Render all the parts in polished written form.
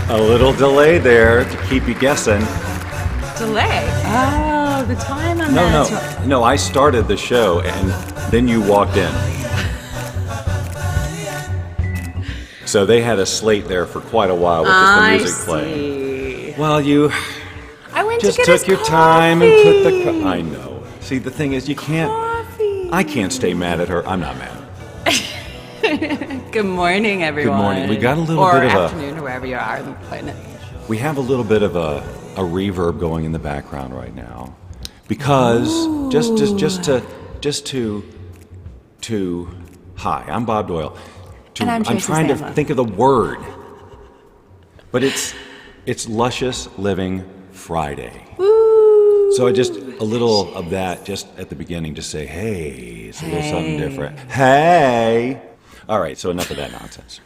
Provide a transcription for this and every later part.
A little delay there to keep you guessing. Delay? Oh, the time on that. No, I started the show and then you walked in. So they had a slate there for quite a while with just the music playing. Well, you I went just to get took your coffee. time and put the... I know. See, the thing is, you can't... Coffee. I can't stay mad at her. I'm not mad. Good morning, everyone. Good morning. We got a little or bit of afternoon, or wherever you are on the planet. We have a little bit of a reverb going in the background right now, because hi, I'm Bob Doyle. And I'm Tracy trying to Sandlin. think of the word, but it's Luscious Living Friday. Woo. So I just a little of that just at the beginning, just say, hey, it's a little something different. Hey. All right, so enough of that nonsense.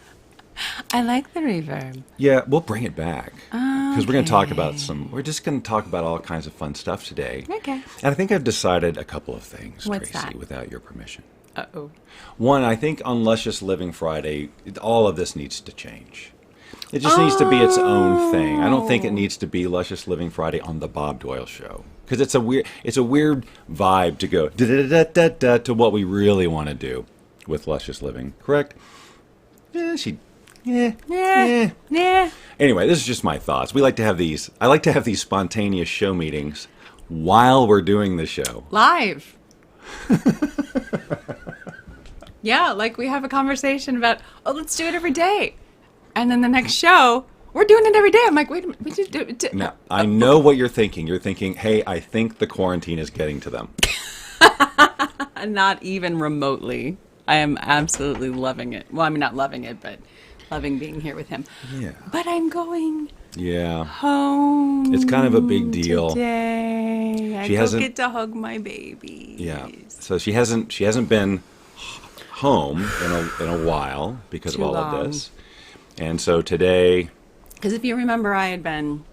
I like the reverb. Yeah, we'll bring it back. Because we're going to talk about we're just going to talk about all kinds of fun stuff today. Okay. And I think I've decided a couple of things, What's Tracy, that? without your permission. Uh-oh. One, I think on Luscious Living Friday, all of this needs to change. It just needs to be its own thing. I don't think it needs to be Luscious Living Friday on the Bob Doyle Show. Because it's a weird vibe to go da-da-da-da-da to what we really want to do with Luscious Living. Correct? Yeah. Anyway, this is just my thoughts. I like to have these spontaneous show meetings while we're doing the show. Live. Yeah, like we have a conversation about, let's do it every day. And then the next show, we're doing it every day. I'm like, wait a minute, we just do it. Now, I know what you're thinking. You're thinking, hey, I think the quarantine is getting to them. Not even remotely. I am absolutely loving it. Well, I mean, not loving it, but loving being here with him. Yeah. But I'm going Yeah. home. It's kind of a big deal. Today. I don't get to hug my baby. Yeah. So she hasn't been home in a while because Too of all long. of this. And so today, Because if you remember, I had been,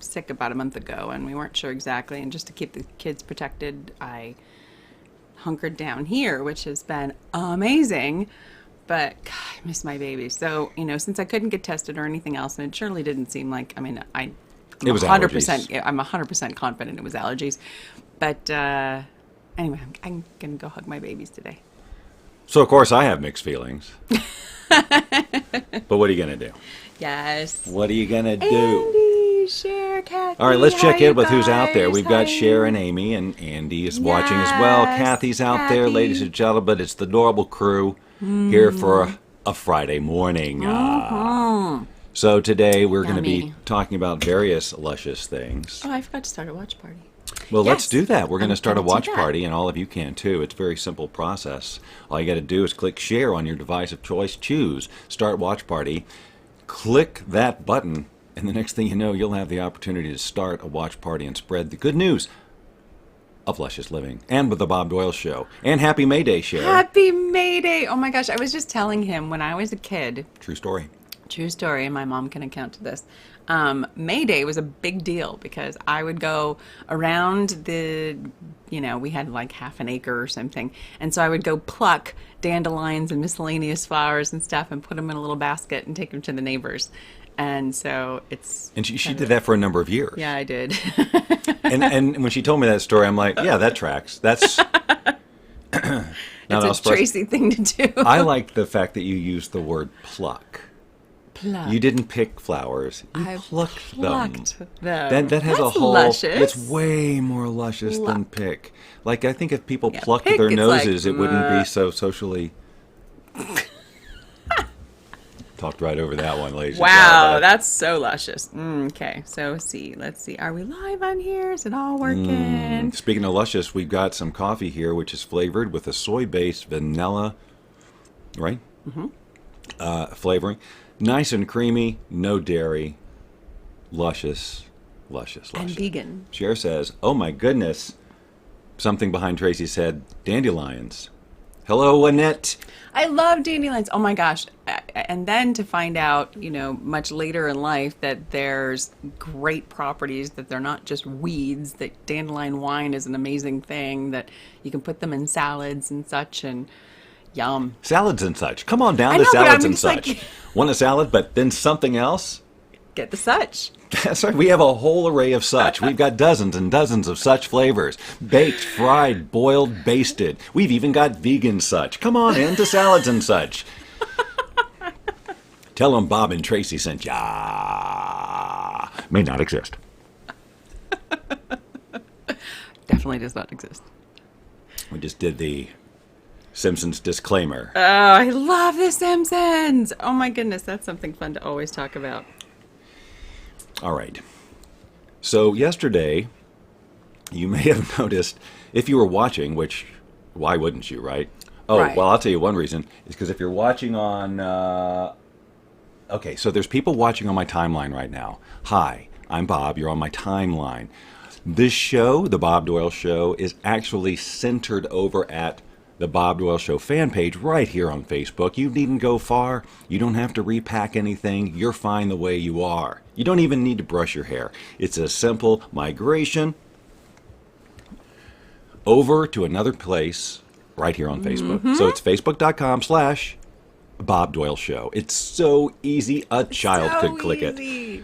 sick about a month ago, and we weren't sure exactly. And just to keep the kids protected, I hunkered down here, which has been amazing. But God, I miss my baby. So, since I couldn't get tested or anything else, and it surely didn't seem like, it was 100%, allergies. I'm 100% confident it was allergies. But anyway, I'm going to go hug my babies today. So of course I have mixed feelings. But what are you going to do? Yes. What are you going to do? Andy, Cher, Kathy. All right, let's check hi, in with who's out there. guys. We've got Hi. Cher and Amy, and Andy is watching as well. Yes, Kathy's out there, Kathy. ladies and gentlemen. It's the Adorable Crew here for a Friday morning. So today we're going to be Yummy. talking about various luscious things. Oh, I forgot to start a watch party. Well, let's Yes, do that. We're going to I'm start a gonna do watch that. party, and all of you can too. It's a very simple process. All you got to do is click share on your device of choice, choose start watch party, click that button, and the next thing you know, you'll have the opportunity to start a watch party and spread the good news of Luscious Living and with the Bob Doyle Show. And Happy May Day, Cher. Happy May Day. Oh my gosh, I was just telling him when I was a kid, True story. true story, and my mom can account to this. May Day was a big deal because I would go around we had like half an acre or something. And so I would go pluck dandelions and miscellaneous flowers and stuff and put them in a little basket and take them to the neighbors. And so it's... And she did that for a number of years. Yeah, I did. And when she told me that story, I'm like, yeah, that tracks. That's... It's a Tracy thing to do. I like the fact that you used the word pluck. Pluck. You didn't pick flowers. You I plucked plucked them. them. That has a That's whole... luscious. It's way more luscious than pick. Like, I think if people plucked pick, their it's like, noses, it wouldn't be so socially... Talked right over that one, ladies and Wow, gentlemen. that's so luscious. Okay, so let's see. Are we live on here? Is it all working? Speaking of luscious, we've got some coffee here, which is flavored with a soy-based vanilla, right? Mm-hmm. Flavoring. Nice and creamy, no dairy, luscious. And vegan. Cher says, oh my goodness. Something behind Tracy's head, dandelions. Hello, Annette. I love dandelions. Oh my gosh. And then to find out, much later in life that there's great properties, that they're not just weeds, that dandelion wine is an amazing thing, that you can put them in salads and such. And Yum. Salads and such. Come on down I to know, but salads I'm and just such. like- Want a salad, but then something else? Get the such. That's right. We have a whole array of such. We've got dozens and dozens of such flavors. Baked, fried, boiled, basted. We've even got vegan such. Come on in to salads and such. Tell them Bob and Tracy sent ya. May not exist. Definitely does not exist. We just did the Simpsons disclaimer. Oh, I love The Simpsons. Oh my goodness, that's something fun to always talk about. All right. So yesterday, you may have noticed, if you were watching, which, why wouldn't you, right? Oh, Right. well, I'll tell you one reason. Is because if you're watching on... okay, so there's people watching on my timeline right now. Hi, I'm Bob. You're on my timeline. This show, The Bob Doyle Show, is actually centered over at the Bob Doyle Show fan page right here on Facebook. You needn't go far. You don't have to repack anything. You're fine the way you are. You don't even need to brush your hair. It's a simple migration over to another place right here on Facebook. So it's facebook.com/Bob Doyle Show. It's so easy a child could click it.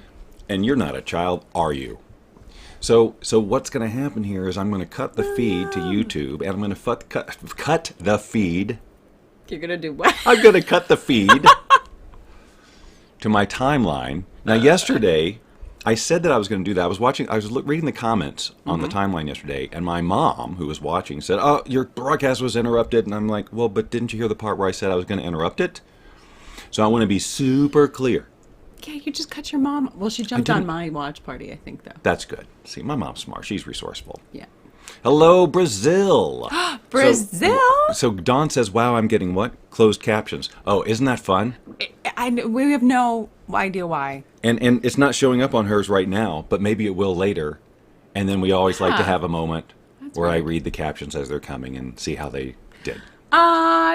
And you're not a child, are you? So what's going to happen here is I'm going to cut the feed to YouTube, and I'm going to cut the feed. You're going to do what? I'm going to cut the feed to my timeline. Now, yesterday, I said that I was going to do that. I was reading the comments on the timeline yesterday, and my mom, who was watching, said, "Oh, your broadcast was interrupted." And I'm like, "Well, but didn't you hear the part where I said I was going to interrupt it?" So I want to be super clear. Yeah, you just cut your mom. Well, she jumped on my watch party, I think, though. That's good. See, my mom's smart. She's resourceful. Yeah. Hello, Brazil. Brazil? So Dawn says, "Wow, I'm getting what? Closed captions." Oh, isn't that fun? We have no idea why. And it's not showing up on hers right now, but maybe it will later. And then we always like to have a moment where I read the captions as they're coming and see how they did.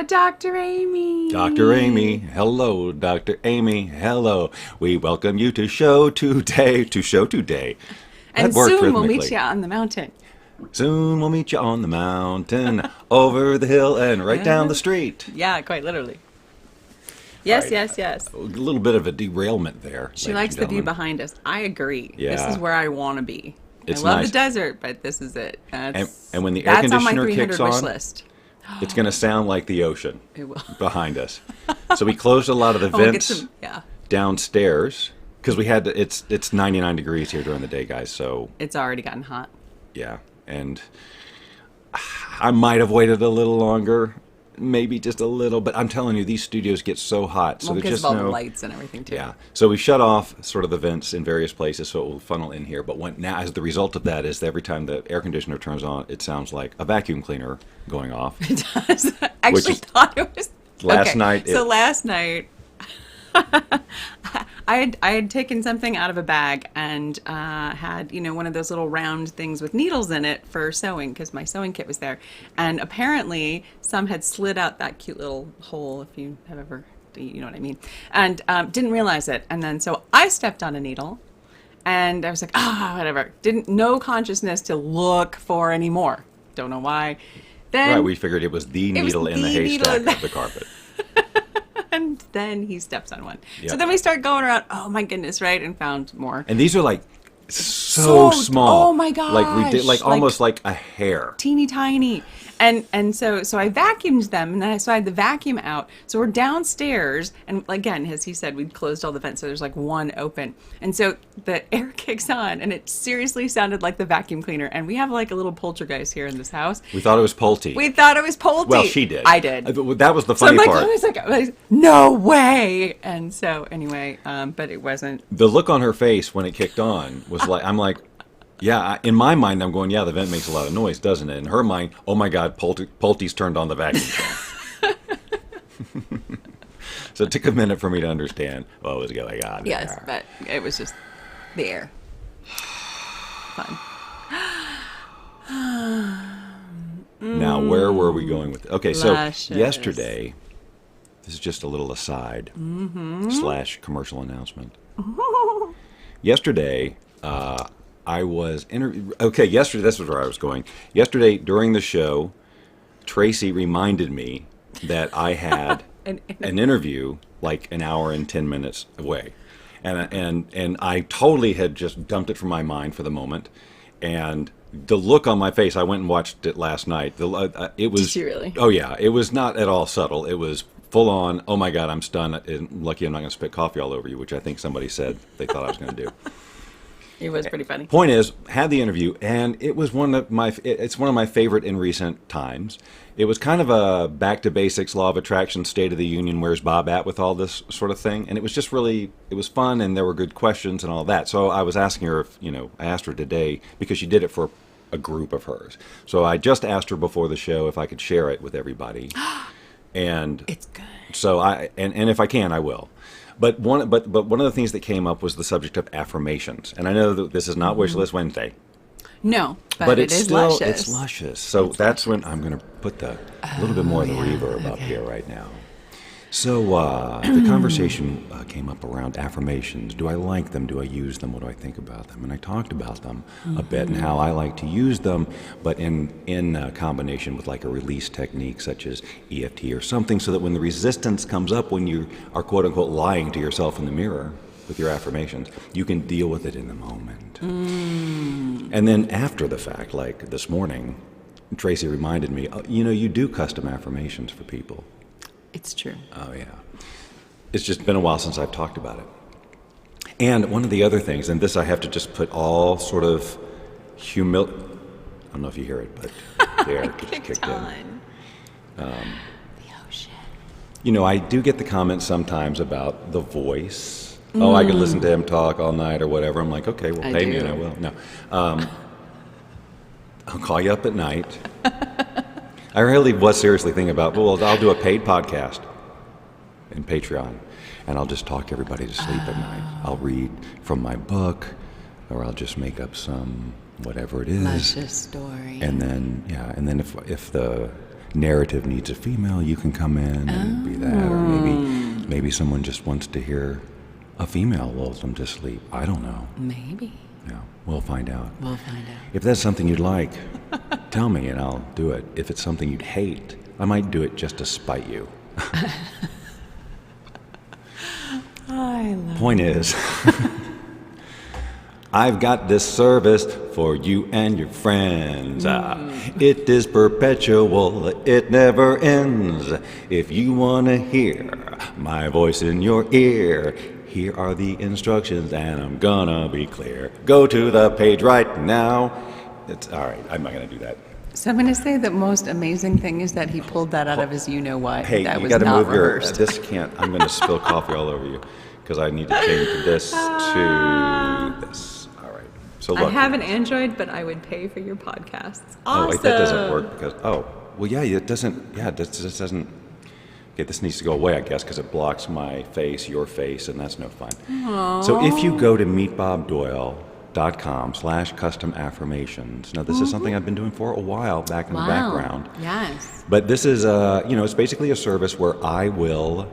Dr. Amy. Dr. Amy, hello, Dr. Amy, hello. We welcome you to show today. And worked soon we'll meet rhythmically. you on the mountain. Soon we'll meet you on the mountain, over the hill and right down the street. Yeah, quite literally. Yes, Right. yes. A little bit of a derailment there. She ladies likes and the view gentlemen. behind us. I agree. Yeah. This is where I want to be. It's I love nice. the desert, but this is it. And when the air that's on my conditioner 300 kicks wish on, list. it's going to sound like the ocean It will. behind us. So we closed a lot of the We'll get vents some, yeah. downstairs because we had it's 99 degrees here during the day, guys. So It's already gotten hot. yeah, and I might have waited a little longer, maybe just a little, but I'm telling you, these studios get so hot. So Well, there's because just of all the no lights and everything, too. Yeah, so we shut off sort of the vents in various places, so it will funnel in here. But now, as the result of that, is every time the air conditioner turns on, it sounds like a vacuum cleaner going off. It does. I actually is- thought it was... Last night So it- last night... I had taken something out of a bag and had, one of those little round things with needles in it for sewing because my sewing kit was there. And apparently some had slid out that cute little hole, if you have ever, you know what I mean, and didn't realize it. And then so I stepped on a needle and I was like, whatever. No consciousness to look for anymore. Don't know why. Then, Right, we figured it was the needle in the the needle haystack in the- of the carpet. and then he steps on one. Yep. So then we start going around, oh my goodness, right? And found more. And these are like so small. Oh my gosh, almost like a hair. Teeny tiny. And so I vacuumed them, and then I had the vacuum out. So we're downstairs, and again, as he said, we'd closed all the vents, so there's like one open. And so the air kicks on, and it seriously sounded like the vacuum cleaner. And we have like a little poltergeist here in this house. We thought it was Pulte. We thought it was Pulte. Well, she did. I did. That was the So I'm funny like, part. I was like, no way. And so anyway, but it wasn't. The look on her face when it kicked on was like, I'm like, yeah, in my mind, I'm going, yeah, the vent makes a lot of noise, doesn't it? In her mind, oh my God, Pulte's turned on the vacuum fan. So it took a minute for me to understand what was going on. Yes, there. but it was just the air. Fun. Now, where were we going with it? Okay, so Luscious. yesterday, this is just a little aside / commercial announcement. Yesterday, I was yesterday, this was where I was going. Yesterday, during the show, Tracy reminded me that I had an interview like an hour and 10 minutes away. And I totally had just dumped it from my mind for the moment. And the look on my face, I went and watched it last night. It was. Did you really? Oh yeah, it was not at all subtle. It was full on. Oh my God, I'm stunned. And lucky I'm not going to spit coffee all over you, which I think somebody said they thought I was going to do. It was pretty funny. Point is, had the interview, and it was it's one of my favorite in recent times. It was kind of a back to basics, law of attraction, State of the Union, where's Bob at with all this sort of thing, and it was just really, it was fun, and there were good questions and all that. So I was asking her if, I asked her today because she did it for a group of hers. So I just asked her before the show if I could share it with everybody, and It's good. so and if I can, I will. But one of the things that came up was the subject of affirmations, and I know that this is not Wish List Wednesday, No, but it's it is still luscious. it's luscious. So that's when I'm going to put a little bit more of the reverb up okay. here right now. So the conversation came up around affirmations. Do I like them? Do I use them? What do I think about them? And I talked about them a bit and how I like to use them, but in combination with like a release technique such as EFT or something, so that when the resistance comes up when you are quote unquote lying to yourself in the mirror with your affirmations, you can deal with it in the moment. And then after the fact, like this morning, Tracy reminded me, you do custom affirmations for people. It's true. Oh, yeah. It's just been a while since I've talked about it. And one of the other things, and this I have to just put all sort of I don't know if you hear it, but there, it just kicked in. The ocean. I do get the comments sometimes about the voice. Oh, I could listen to him talk all night or whatever. I'm like, okay, well, pay me and I will. No. I'll call you up at night. I really was seriously thinking about, I'll do a paid podcast in Patreon, and I'll just talk everybody to sleep at night. I'll read from my book, or I'll just make up some whatever it is. Luscious story. And then, if the narrative needs a female, you can come in and be that, or maybe someone just wants to hear a female lull them to sleep. I don't know. Maybe. Yeah, we'll find out. We'll find out. If that's something you'd like, tell me and I'll do it. If it's something you'd hate, I might do it just to spite you. I love Point is, I've got this service for you and your friends. It is perpetual, it never ends. If you want to hear my voice in your ear, here are the instructions, and I'm gonna be clear. Go to the page right now. It's all right. I'm not gonna do that. So I'm going to say the most amazing thing is that he pulled that out of his you-know-what. Hey, that you was got to not move your. rehearsed. This can't. I'm gonna spill coffee all over you because I need to change this to this. All right. So look. I have an Android, but I would pay for your podcasts. Oh Awesome. wait, that doesn't work because. Oh well, yeah. It doesn't. Yeah, this doesn't. Okay, this needs to go away, I guess, because it blocks my face, your face, and that's no fun. Aww. So if you go to meetbobdoyle.com/custom affirmations. Now, this is something I've been doing for a while back in the background. Yes. But this is, it's basically a service where I will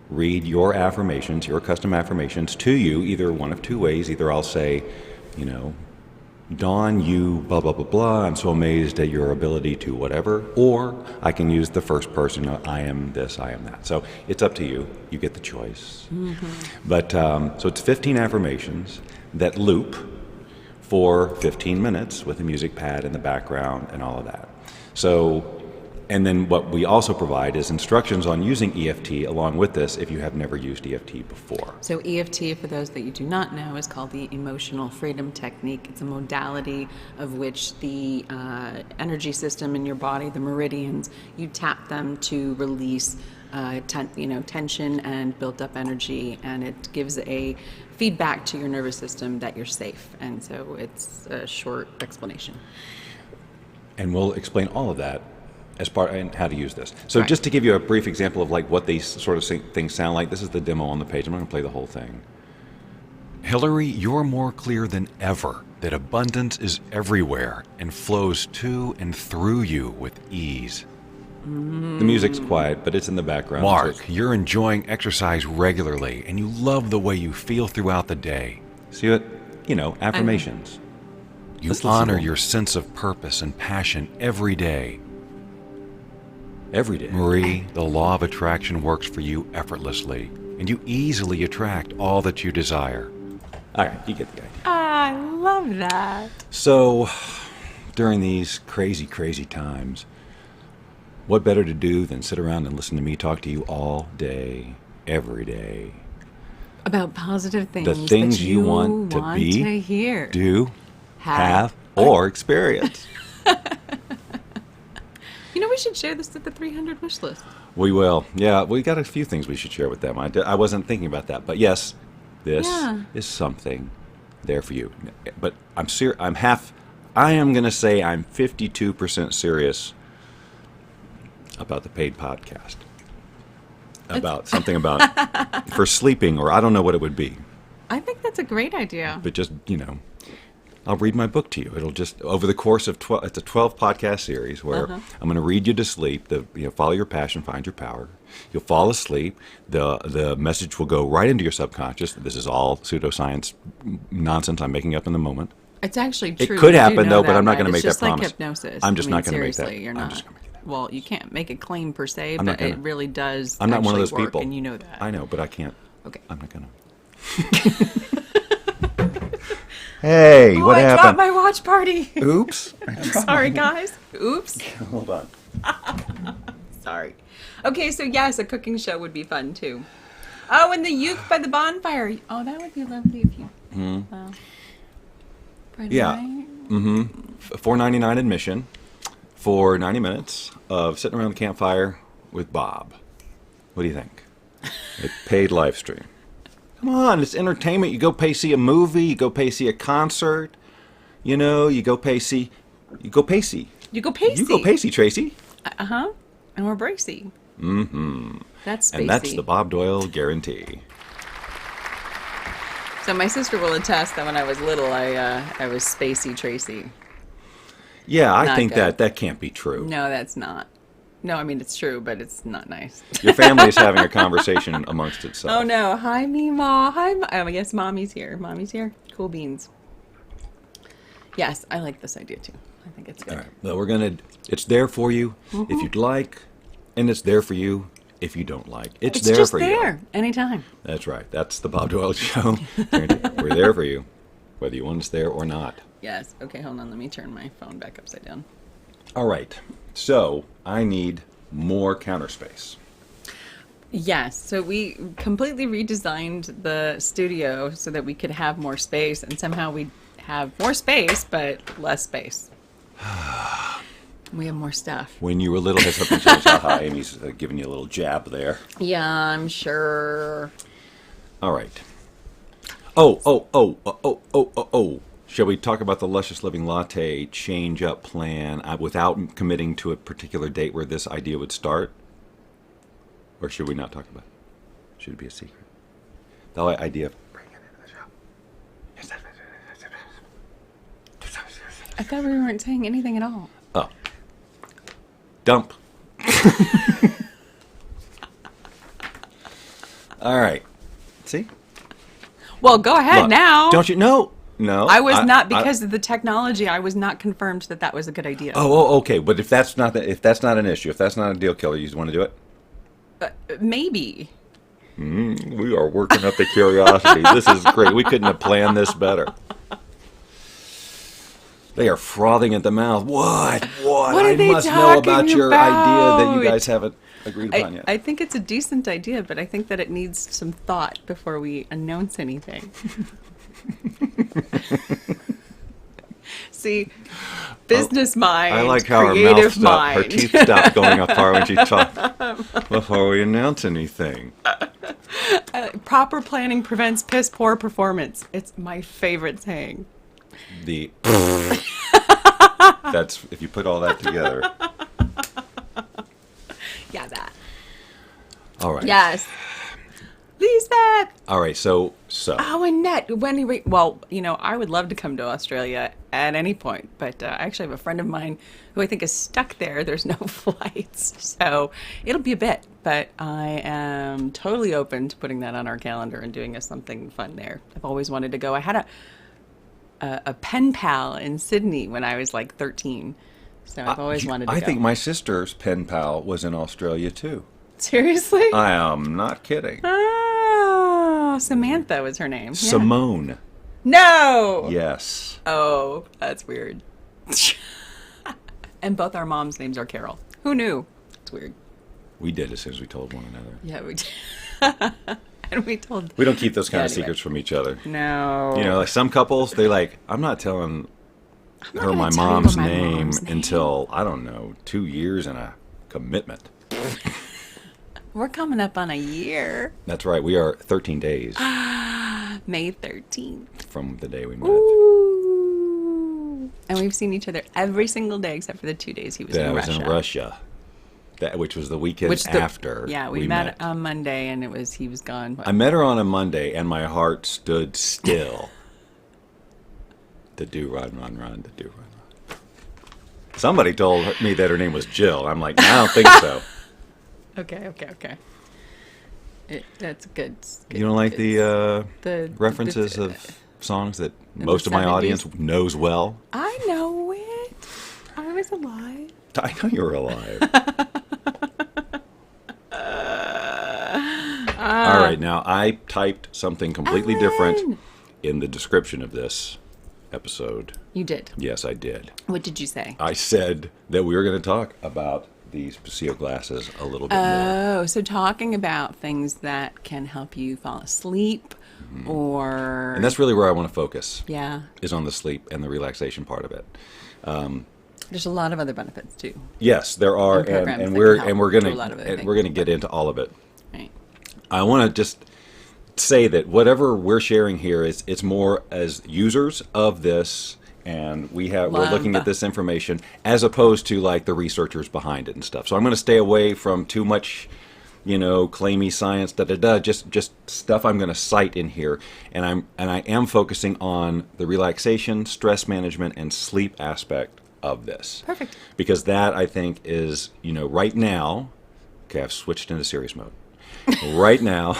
read your affirmations, your custom affirmations to you, either one of two ways. Either I'll say, Dawn, you blah, blah, blah, blah, I'm so amazed at your ability to whatever. Or I can use the first person, I am this, I am that. So it's up to you. You get the choice. But, so it's 15 affirmations that loop for 15 minutes with a music pad in the background and all of that. So, and then what we also provide is instructions on using EFT along with this if you have never used EFT before. So EFT, for those that you do not know, is called the Emotional Freedom Technique. It's a modality of which the energy system in your body, the meridians, you tap them to release tension and built up energy, and it gives a feedback to your nervous system that you're safe. And so it's a short explanation. And we'll explain all of that as part and how to use this. So Right. just to give you a brief example of like what these sort of things sound like, this is the demo on the page. I'm not going to play the whole thing. Hillary, you're more clear than ever that abundance is everywhere and flows to and through you with ease. The music's quiet, but it's in the background. Mark, So you're enjoying exercise regularly and you love the way you feel throughout the day. see what, affirmations. You Let's listen honor to your sense of purpose and passion every day. every day. Marie, the law of attraction works for you effortlessly, and you easily attract all that you desire. All right, you get the idea. I love that. So, during these crazy, crazy times, what better to do than sit around and listen to me talk to you all day, every day? About positive things. The things that you want to be, to hear. do, have, or experience. You know, we should share this at the 300 wish list. We will. Yeah, we got a few things we should share with them. I wasn't thinking about that, but yes, this is something there for you. But I'm serious. I am going to say I'm 52% serious about the paid podcast. About something about for sleeping, or I don't know what it would be. I think that's a great idea. But just, I'll read my book to you. It'll just, over the course of 12, it's a 12 podcast series where I'm going to read you to sleep. Follow your passion, find your power. You'll fall asleep. The message will go right into your subconscious. This is all pseudoscience nonsense I'm making up in the moment. It's actually true. It could You happen, know though, that, but I'm not right? going to make It's that promise. just like hypnosis. I'm just not going to make that. Seriously, you're I'm not. just going to make that. Well, you can't make a claim per se, I'm not but it gonna. really does. I'm not one of those work, people. And you know that. I know, but I can't. Okay. I'm not going to. Hey, Oh, what I dropped happened? my watch party. Oops. I'm sorry, guys. Oops. Hold on. Sorry. Okay, so yes, a cooking show would be fun too. Oh, and the uke by the bonfire. Oh, that would be lovely if you. Friday Yeah. night. $4.99 admission for 90 minutes of sitting around the campfire with Bob. What do you think? A paid live stream. Come on, it's entertainment. You go see a movie. You go see a concert. You go see. You go Pacey. You go Pacey, Tracy. And we're Bracy. That's Spacey. And that's the Bob Doyle guarantee. So my sister will attest that when I was little, I was Spacey Tracy. Yeah, I Not think good. that can't be true. No, that's not. No, I mean, it's true, but it's not nice. Your family is having a conversation amongst itself. Oh, no. Hi, Meemaw. Hi, oh, I guess Mommy's here. Mommy's here. Cool beans. Yes, I like this idea, too. I think it's good. All right. Well, it's there for you if you'd like, and it's there for you if you don't like. It's there just for there, you. anytime. That's right. That's the Bob Doyle Show. We're there for you, whether you want us there or not. Yes. Okay, hold on. Let me turn my phone back upside down. All right. So I need more counter space. Yes. So we completely redesigned the studio so that we could have more space, and somehow we have more space, but less space. We have more stuff. When you were little, has something changed? Hi, Amy's giving you a little jab there. Yeah, I'm sure. All right. Oh. Shall we talk about the Luscious Living Latte change-up plan without committing to a particular date where this idea would start? Or should we not talk about it? Should it be a secret? The idea of bringing it into the show. I thought we weren't saying anything at all. Oh. Dump. All right. See? Well, go ahead Look, now. Don't you? No. I was not, because of the technology, I was not confirmed that was a good idea. Okay. But if that's not an issue, if that's not a deal killer, you just want to do it? Maybe. We are working up the curiosity. This is great. We couldn't have planned this better. They are frothing at the mouth. What? What are I they must know about talking your idea that you about? guys haven't agreed upon yet. I think it's a decent idea, but I think that it needs some thought before we announce anything. See, business mind, I like how her mouth creative stopped, her mind. teeth stopped going apart when she talked before we announce anything. Proper planning prevents piss poor performance. It's my favorite saying. That's if you put all that together. Yeah, that. All right. Yes. Lisbeth. All right. So. Oh, Annette. Well, I would love to come to Australia at any point, but I actually have a friend of mine who I think is stuck there. There's no flights, so it'll be a bit. But I am totally open to putting that on our calendar and doing something fun there. I've always wanted to go. I had a pen pal in Sydney when I was like 13. So I've always wanted to go. I think my sister's pen pal was in Australia too. Seriously? I am not kidding. Oh, Samantha was her name. Yeah. Simone. No! Yes. Oh, that's weird. And both our moms' names are Carol. Who knew? It's weird. We did as soon as we told one another. Yeah, we did. And we told... We don't keep those kind of Anyway. secrets from each other. No. You know, like some couples, they like, I'm not telling not her gonna my tell you mom's my name mom's name. until, I don't know, 2 years and a commitment. We're coming up on a year. That's right. We are 13 days May 13th. from the day we met. Ooh. And we've seen each other every single day except for the 2 days he was That in was Russia. in Russia. Which was the weekend after. Yeah, we met on Monday and he was gone. I met her on a Monday and my heart stood still. The do run, run, run, the do run, run. Somebody told me that her name was Jill. I'm like, I don't think so. Okay. That's good. You don't like the the references the- of songs that the most of my 70s? audience knows well? I know it. I was alive. I know you're alive. All right, now I typed something completely different Ellen! in the description of this episode. You did. Yes, I did. What did you say? I said that we were going to talk about these Psio glasses a little bit more. Oh, so talking about things that can help you fall asleep or... And that's really where I want to focus, Yeah. is on the sleep and the relaxation part of it. There's a lot of other benefits too. Yes, there are, And programs and that we're can and we're help gonna do a lot of other and we're gonna things. get into all of it. Right. I want to just say that whatever we're sharing here is it's more as users of this, and we're looking at this information as opposed to like the researchers behind it and stuff. So I'm going to stay away from too much, claimy science, just stuff I'm going to cite in here, and I am focusing on the relaxation, stress management, and sleep aspect of this. Perfect. Because that, I think, is, right now, okay, I've switched into serious mode. Right now,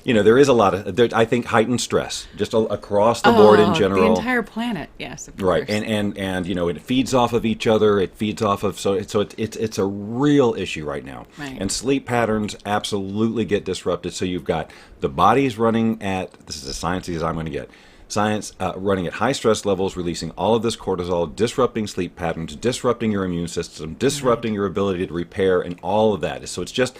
there is a lot of, I think, heightened stress just across the board in general. The entire planet, yes, of Right, course. and it feeds off of each other. It feeds off of it's a real issue right now. Right. And sleep patterns absolutely get disrupted. So you've got the body's running at, this is as sciencey as I'm going to get, science running at high stress levels, releasing all of this cortisol, disrupting sleep patterns, disrupting your immune system, disrupting your ability to repair, and all of that. So it's just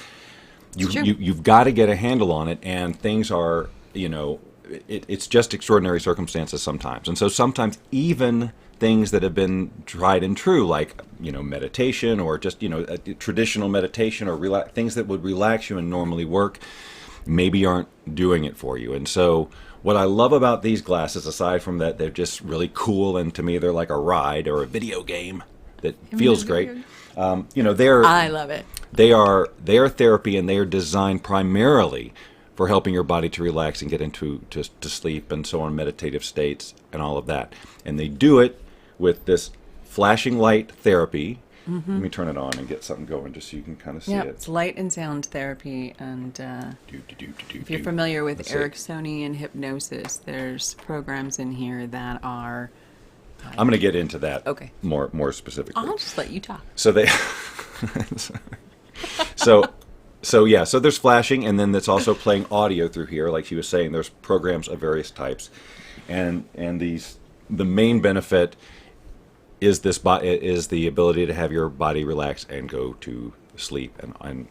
you've got to get a handle on it, and things are it's just extraordinary circumstances sometimes. And so sometimes even things that have been tried and true, like meditation or just a traditional meditation or things that would relax you and normally work, maybe aren't doing it for you. And so what I love about these glasses, aside from that they're just really cool, and to me they're like a ride or a video game that feels great. I love it. They are therapy, and they are designed primarily for helping your body to relax and get into to sleep and so on, meditative states and all of that. And they do it with this flashing light therapy. Let me turn it on and get something going just so you can kind of see Yeah, it. it's light and sound therapy, and if you're familiar with Let's see. Ericksonian hypnosis, there's programs in here that are... I'm going to get into that Okay. more specifically. I'll just let you talk. So they, so there's flashing, and then that's also playing audio through here. Like she was saying, there's programs of various types, and the main benefit is is the ability to have your body relax and go to sleep and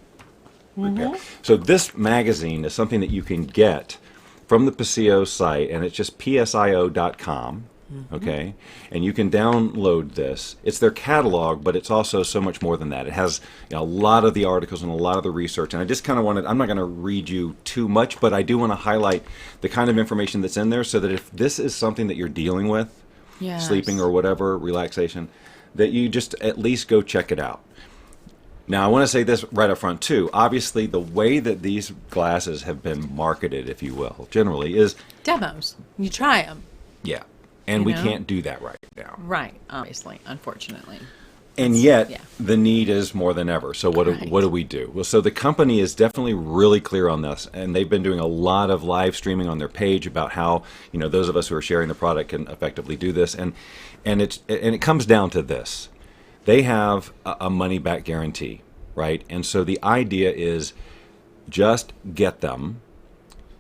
repair. So this magazine is something that you can get from the Psio site, and it's just psio.com. Okay, and you can download this. It's their catalog, but it's also so much more than that. It has a lot of the articles and a lot of the research, and I just kind of I'm not going to read you too much, but I do want to highlight the kind of information that's in there, so that if this is something that you're dealing with, Yes. sleeping or whatever, relaxation, that you just at least go check it out. Now, I want to say this right up front, too. Obviously, the way that these glasses have been marketed, if you will, generally is... Demos. You try them. Yeah. And You we know? can't do that right now. Right, obviously, unfortunately. And yet, yeah. the need is more than ever. So what Right. do we do? Well, so the company is definitely really clear on this, and they've been doing a lot of live streaming on their page about how, those of us who are sharing the product can effectively do this. And it comes down to this: they have a money back guarantee, right? And so the idea is just get them,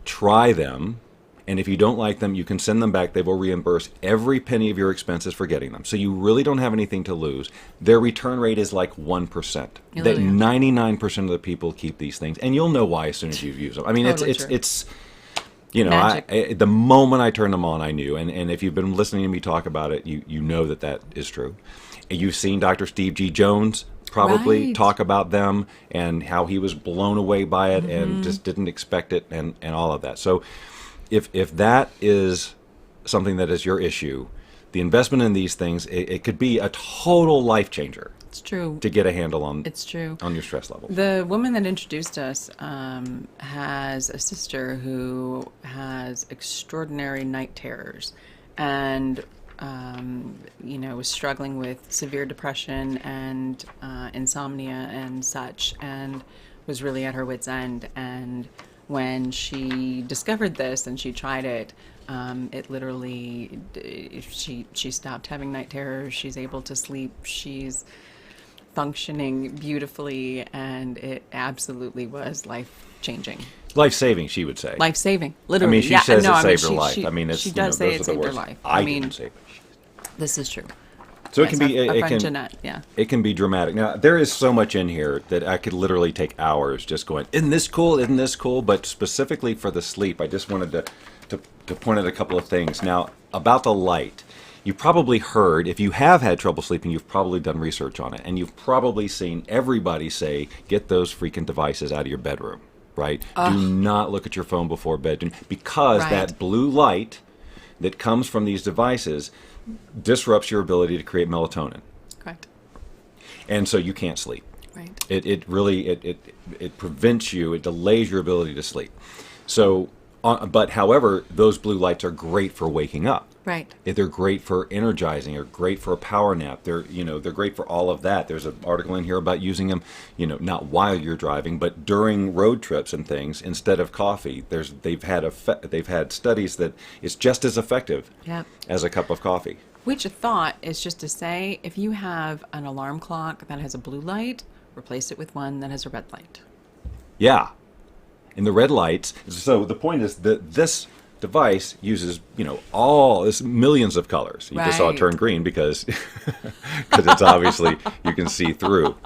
try them. And if you don't like them, you can send them back. They will reimburse every penny of your expenses for getting them. So you really don't have anything to lose. Their return rate is like 1%. That 99% of the people keep these things. And you'll know why as soon as you use them. I mean, Totally it's Magic. the moment I turned them on, I knew. And if you've been listening to me talk about it, you know that is true. You've seen Dr. Steve G. Jones probably Right. talk about them and how he was blown away by it and just didn't expect it and all of that. So if that is something that is your issue, the investment in these things, it could be a total life changer It's true. to get a handle on It's true. on your stress level. The woman that introduced us has a sister who has extraordinary night terrors, and was struggling with severe depression and insomnia and such, and was really at her wit's end. And when she discovered this and she tried it, it literally, she stopped having night terrors. She's able to sleep. She's functioning beautifully, and it absolutely was life-changing. Life-saving, she would say. Life-saving, I literally. mean, she says no, it saved her life. She, I mean, it's, she does say those it are the saved her words. life. I mean, didn't save it. this is true. So Yes, it can be our it friend can Jeanette, yeah. it can be dramatic. Now there is so much in here that I could literally take hours just going, isn't this cool? Isn't this cool? But specifically for the sleep, I just wanted to point out a couple of things. Now about the light, you probably heard, if you have had trouble sleeping, you've probably done research on it, and you've probably seen everybody say, get those freaking devices out of your bedroom, right? Do not look at your phone before bed, because Right. that blue light that comes from these devices disrupts your ability to create melatonin. Correct. And so you can't sleep. Right. It really it prevents you. It delays your ability to sleep. So, but however, those blue lights are great for waking up. Right. They're great for energizing. They're great for a power nap. They're great for all of that. There's an article in here about using them, not while you're driving, but during road trips and things instead of coffee. They've had studies that it's just as effective Yep. as a cup of coffee. Which thought is just to say, if you have an alarm clock that has a blue light, replace it with one that has a red light. Yeah. And the red lights, so the point is that this device uses, all this millions of colors. You just saw it Right. turn green because it's obviously you can see through.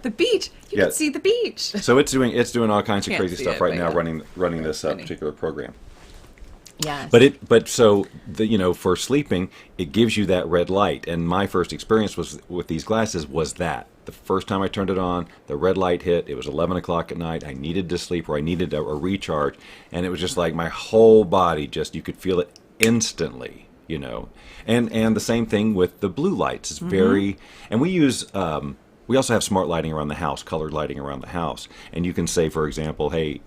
The beach. You Yeah. can see the beach. So it's doing all kinds of Can't crazy see stuff it, right but now yeah. running this funny. particular program. Yes. But so for sleeping, it gives you that red light. And my first experience with these glasses was that. The first time I turned it on, the red light hit. It was 11 o'clock at night. I needed to sleep, or I needed a recharge, and it was just like my whole body you could feel it instantly. And the same thing with the blue lights. It's very, and we use. We also have smart lighting around the house, colored lighting around the house, and you can say, for example, hey,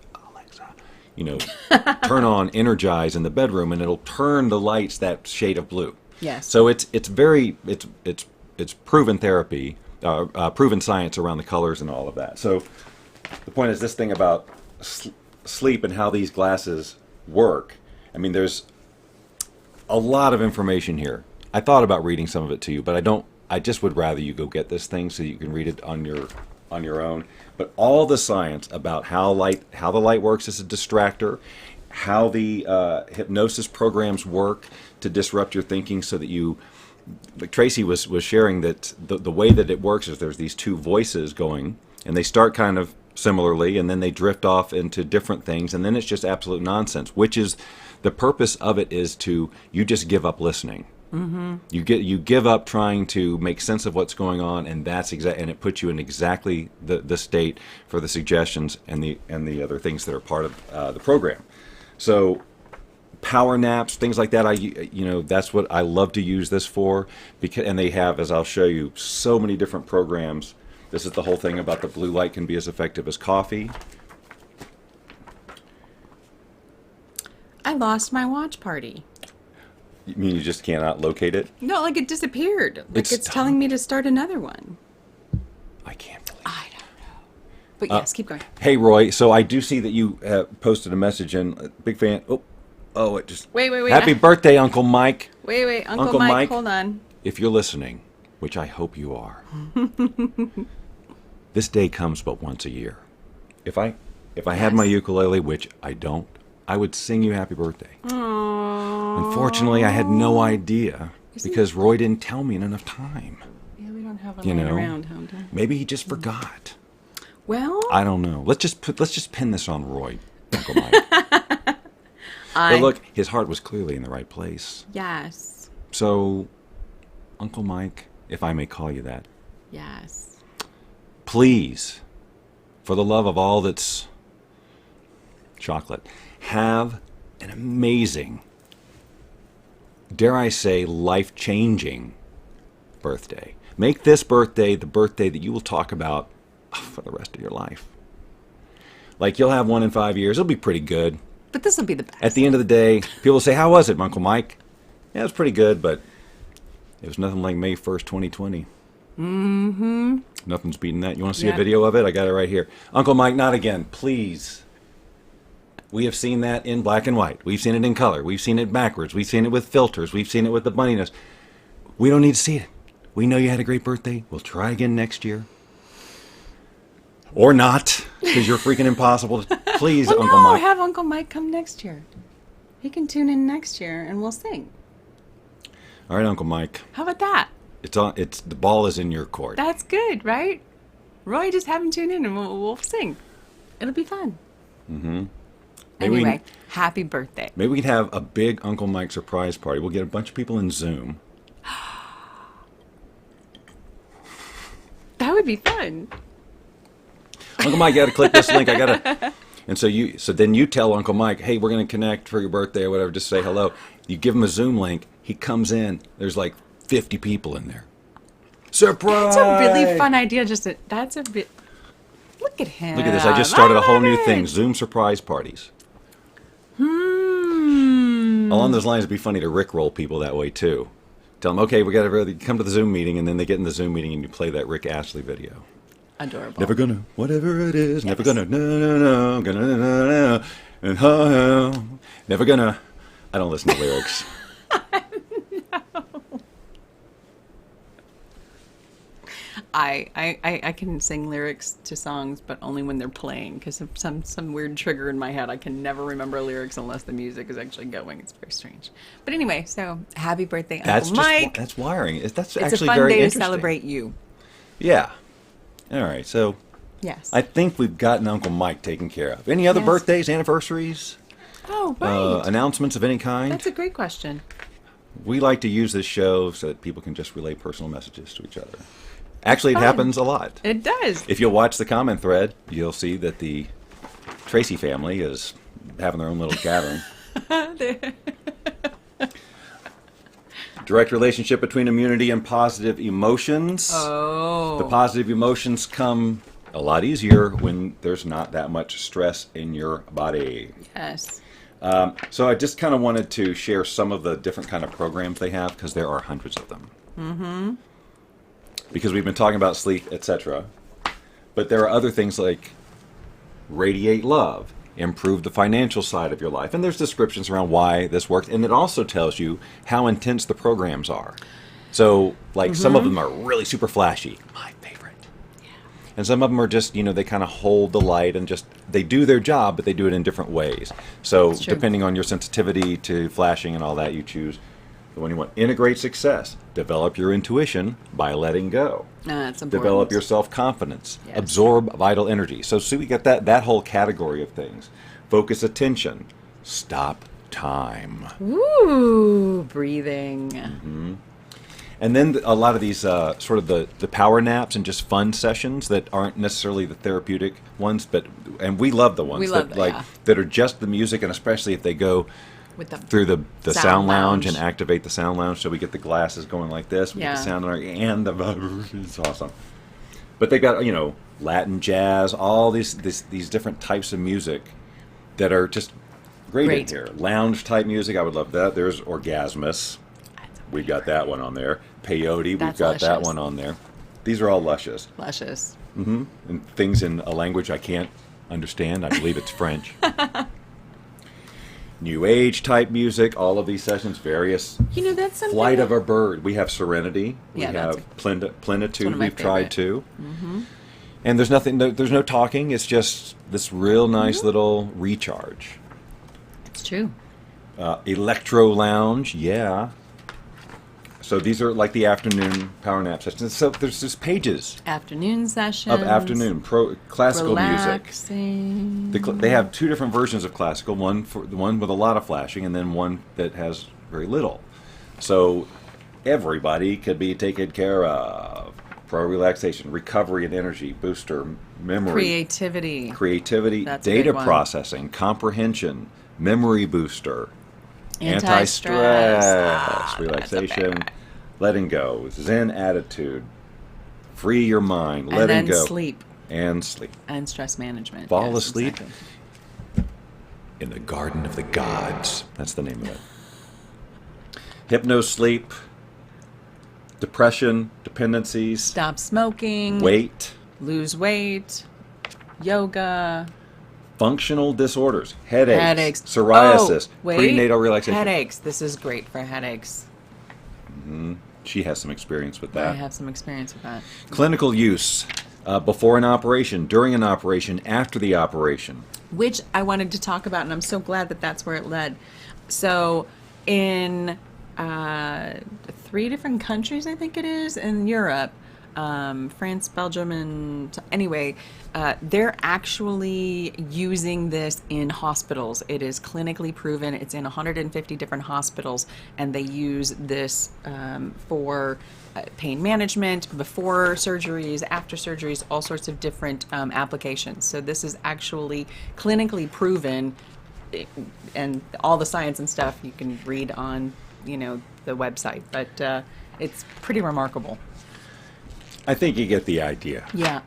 turn on energize in the bedroom, and it'll turn the lights that shade of blue. Yes. So it's proven therapy, proven science around the colors and all of that. So the point is this thing about sleep and how these glasses work. I mean, there's a lot of information here. I thought about reading some of it to you, but I don't. I just would rather you go get this thing so you can read it on your own. But all the science about how the light works as a distractor, how the hypnosis programs work to disrupt your thinking, so that you, like Tracy was sharing, that the way that it works is there's these two voices going, and they start kind of similarly, and then they drift off into different things, and then it's just absolute nonsense. Which is the purpose of it is you just give up listening. Mm-hmm. You give up trying to make sense of what's going on, and and it puts you in exactly the state for the suggestions and the other things that are part of the program. So power naps, things like that. That's what I love to use this for, and they have, as I'll show you, so many different programs. This is the whole thing about the blue light can be as effective as coffee. I lost my watch party. You mean you just cannot locate it? No, like it disappeared. Like it's done. telling me to start another one. I can't believe I don't know. But yes, keep going. Hey, Roy, so I do see that you posted a message, and big fan. Oh, it just... Wait. Happy birthday, Uncle Mike. Wait. Uncle Uncle Mike, Mike. hold on. If you're listening, which I hope you are, this day comes but once a year. If I had my ukulele, which I don't, I would sing you happy birthday. Aww. Unfortunately, I had no idea because Roy didn't tell me in enough time. Yeah, we don't have one You lying know, around, huh? maybe he just forgot. Well, I don't know. Let's just pin this on Roy, Uncle Mike. But look, his heart was clearly in the right place. Yes. So, Uncle Mike, if I may call you that, Yes. please, for the love of all that's chocolate, have an amazing, dare I say, life-changing birthday. Make this birthday the birthday that you will talk about for the rest of your life. Like, you'll have one in 5 years. It'll be pretty good. But this will be the best. At the end of the day, people will say, how was it, Uncle Mike? Yeah, it was pretty good, but it was nothing like May 1st, 2020. Mm-hmm. Nothing's beating that. You want to see a video of it? I got it right here. Uncle Mike, not again, please. We have seen that in black and white. We've seen it in color. We've seen it backwards. We've seen it with filters. We've seen it with the bunniness. We don't need to see it. We know you had a great birthday. We'll try again next year. Or not, because you're freaking impossible. Please, Well, Uncle no, Mike. have Uncle Mike come next year. He can tune in next year and we'll sing. All right, Uncle Mike. How about that? It's the ball is in your court. That's good, right? Roy, just have him tune in and we'll sing. It'll be fun. Mm-hmm. Maybe Anyway, happy birthday. Maybe we can have a big Uncle Mike surprise party. We'll get a bunch of people in Zoom. That would be fun. Uncle Mike, you got to click this link. I got to. And so then you tell Uncle Mike, hey, we're going to connect for your birthday or whatever. Just say hello. You give him a Zoom link. He comes in. There's like 50 people in there. Surprise! That's a really fun idea. That's a bit. Look at him. Look at this. I just started a whole love new it. thing. Zoom surprise parties. Along those lines, it'd be funny to rickroll people that way too. Tell them, okay, we got to really come to the Zoom meeting, and then they get in the Zoom meeting and you play that Rick Astley video. Adorable. Never gonna, whatever it is, never gonna, no, gonna, no, and ha, never gonna. I don't listen to lyrics. I can sing lyrics to songs, but only when they're playing, because of some weird trigger in my head. I can never remember lyrics unless the music is actually going. It's very strange. But anyway, so happy birthday, Uncle Mike. That's wiring. That's It's actually a fun very day to interesting. celebrate you. Yeah. All right. So Yes. I think we've gotten Uncle Mike taken care of. Any other Yes. birthdays, anniversaries, Oh, right. announcements of any kind? That's a great question. We like to use this show so that people can just relay personal messages to each other. Actually, it fun. happens a lot. It does. If you'll watch the comment thread, you'll see that the Tracy family is having their own little gathering. Direct relationship between immunity and positive emotions. Oh. The positive emotions come a lot easier when there's not that much stress in your body. Yes. So I just kind of wanted to share some of the different kind of programs they have, because there are hundreds of them. Mm-hmm. Because we've been talking about sleep, etc. But there are other things like radiate love, improve the financial side of your life. And there's descriptions around why this works. And it also tells you how intense the programs are. So, like, some of them are really super flashy. My favorite. Yeah. And some of them are just, they kind of hold the light and just, they do their job, but they do it in different ways. So, That's true. depending on your sensitivity to flashing and all that, you choose the one you want. Integrate success. Develop your intuition by letting go. That's important. Develop your self-confidence. Yes. Absorb vital energy. So we get that whole category of things. Focus attention. Stop time. Ooh, breathing. And then a lot of these sort of the power naps and just fun sessions that aren't necessarily the therapeutic ones, and we love the ones We love that that, yeah. that are just the music, and especially if they go With the through the sound sound lounge lounge. and activate the sound lounge, so we get the glasses going like this, we get the Yeah. sound lounge, and it's awesome. But they got Latin jazz, all these different types of music that are just great in Great. here. Lounge type music, I would love that. There's Orgasmus. we've got that one on there. Peyote, we've That's got that Luscious. one on there. These are all Luscious. Luscious. And things in a language I can't understand. I believe it's French. New Age type music, all of these sessions, various. You know, that's something. Flight of a Bird. We have Serenity. We Yeah, that's have one Plenitude. of my We've tried favorite. too. And there's nothing. There's no talking. It's just this real nice little recharge. It's true. Electro Lounge. Yeah. So these are like the afternoon power nap sessions. So there's just pages Afternoon sessions. of afternoon classical music. Relaxing. They have two different versions of classical. One for the one with a lot of flashing, and then one that has very little. So everybody could be taken care of. Pro relaxation, recovery and energy booster, memory, creativity, That's a data big one. processing, comprehension, memory booster, Anti-stress. anti-stress, That's a relaxation, big one. letting go, Zen attitude, free your mind, And letting then go, sleep and sleep. and stress management. Fall Yes, asleep exactly. in the Garden of the Gods. That's the name of it. Hypno sleep, depression, dependencies, Stop smoking. weight, Lose weight. Yoga. functional disorders, headaches, Headaches. psoriasis, Oh, wait. prenatal relaxation. Headaches. This is great for headaches. She has some experience with I that. have some experience with that. Clinical use, before an operation, during an operation, after the operation. Which I wanted to talk about, and I'm so glad that that's where it led. So, in 3 different countries, I think it is, in Europe, France, Belgium, and anyway, they're actually using this in hospitals. It is clinically proven. It's in 150 different hospitals, and they use this for pain management, before surgeries, after surgeries, all sorts of different applications. So this is actually clinically proven, and all the science and stuff you can read on, the website. But it's pretty remarkable. I think you get the idea. Yeah.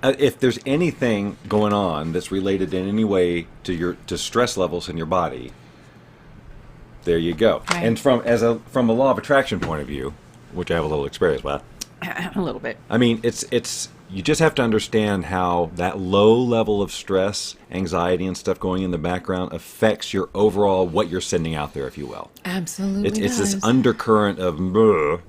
If there's anything going on that's related in any way to stress levels in your body, there you go. Right. And from a law of attraction point of view, which I have a little experience with, A little bit. I mean, it's you just have to understand how that low level of stress, anxiety, and stuff going in the background affects your overall what you're sending out there, if you will. Absolutely. It's this undercurrent of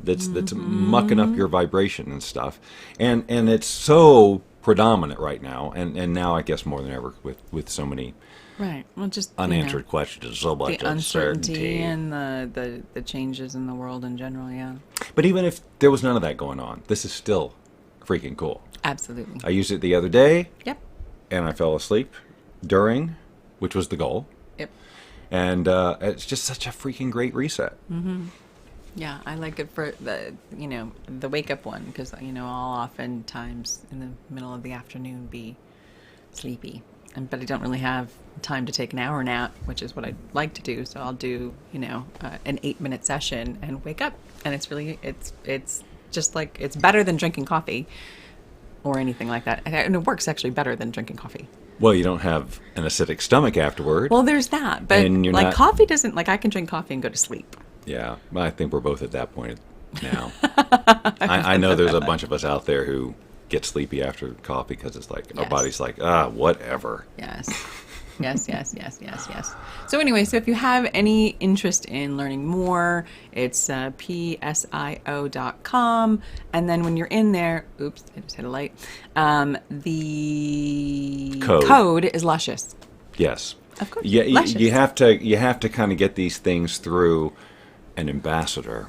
that's mucking up your vibration and stuff, and it's so predominant right now, and now I guess more than ever with so many Right. Well, just unanswered questions, so much the uncertainty. uncertainty and the changes in the world in general. Yeah. But even if there was none of that going on, this is still freaking cool. Absolutely. I used it the other day, Yep. and I fell asleep during, which was the goal, Yep. and it's just such a freaking great reset. Yeah, I like it for the wake up one because I'll oftentimes in the middle of the afternoon be sleepy, but I don't really have time to take an hour nap, which is what I'd like to do. So I'll do an 8-minute session and wake up, and it's just like it's better than drinking coffee or anything like that, and it works actually better than drinking coffee. Well, you don't have an acidic stomach afterward. Well, there's that, but And you're like not- coffee doesn't I can drink coffee and go to sleep. Yeah, I think we're both at that point now. I know there's a bunch of us out there who get sleepy after coffee because it's like our Yes. body's like, whatever. Yes. Yes. So anyway, so if you have any interest in learning more, it's psio.com. And then when you're in there, oops, I just hit a light. The code is Luscious. Yes. Of course. Yeah, Luscious. you have to kind of get these things through an ambassador.